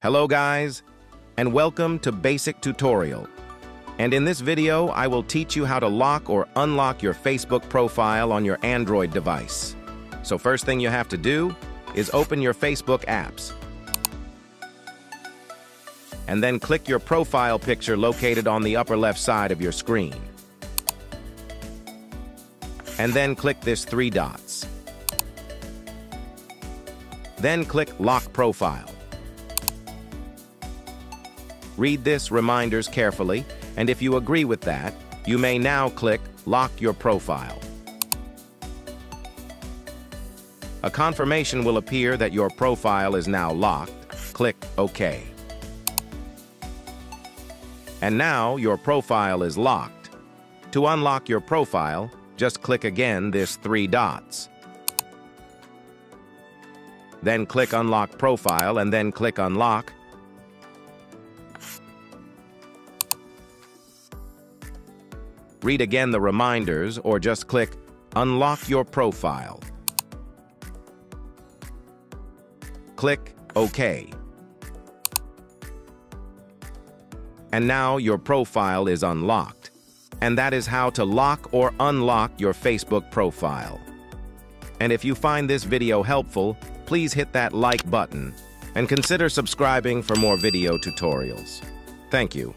Hello guys, and welcome to Basic Tutorial. And in this video, I will teach you how to lock or unlock your Facebook profile on your Android device. So first thing you have to do is open your Facebook apps. And then click your profile picture located on the upper left side of your screen. And then click this 3 dots. Then click Lock Profile. Read this reminders carefully, and if you agree with that, you may now click Lock Your Profile. A confirmation will appear that your profile is now locked. Click OK. And now your profile is locked. To unlock your profile, just click again this 3 dots. Then click Unlock Profile and then click Unlock. Read again the reminders or just click Unlock Your Profile. Click OK. And now your profile is unlocked. And that is how to lock or unlock your Facebook profile. And if you find this video helpful, please hit that like button and consider subscribing for more video tutorials. Thank you.